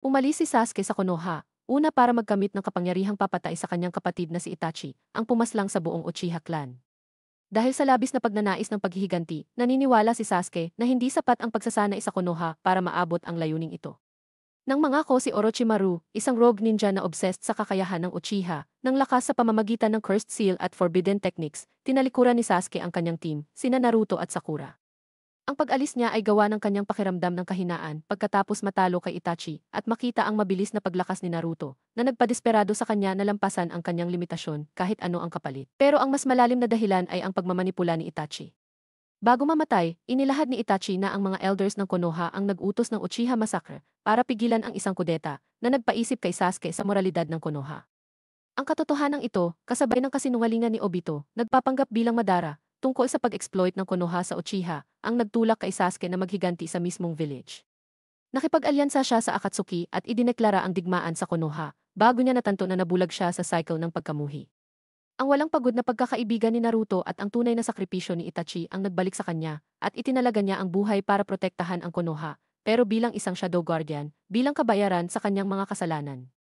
Umalis si Sasuke sa Konoha, una para magkamit ng kapangyarihang papatay sa kanyang kapatid na si Itachi, ang pumaslang sa buong Uchiha clan. Dahil sa labis na pagnanais ng paghihiganti, naniniwala si Sasuke na hindi sapat ang pagsasanay sa Konoha para maabot ang layuning ito. Nang mangako si Orochimaru, isang rogue ninja na obsessed sa kakayahan ng Uchiha, ng lakas sa pamamagitan ng Cursed Seal at Forbidden Techniques, tinalikuran ni Sasuke ang kanyang team, sina Naruto at Sakura. Ang pag-alis niya ay gawa ng kanyang pakiramdam ng kahinaan pagkatapos matalo kay Itachi at makita ang mabilis na paglakas ni Naruto na nagpadesperado sa kanya na lampasan ang kanyang limitasyon kahit ano ang kapalit. Pero ang mas malalim na dahilan ay ang pagmamanipula ni Itachi. Bago mamatay, inilahad ni Itachi na ang mga elders ng Konoha ang nag-utos ng Uchiha Massacre para pigilan ang isang kudeta na nagpaisip kay Sasuke sa moralidad ng Konoha. Ang katotohanan ito, kasabay ng kasinungalingan ni Obito, nagpapanggap bilang Madara, tungkol sa pag-exploit ng Konoha sa Uchiha, ang nagtulak kay Sasuke na maghiganti sa mismong village. Nakipag-alyansa siya sa Akatsuki at idineklara ang digmaan sa Konoha, bago niya natanto na nabulag siya sa cycle ng pagkamuhi. Ang walang pagod na pagkakaibigan ni Naruto at ang tunay na sakripisyo ni Itachi ang nagbalik sa kanya, at itinalaga niya ang buhay para protektahan ang Konoha, pero bilang isang Shadow Guardian, bilang kabayaran sa kanyang mga kasalanan.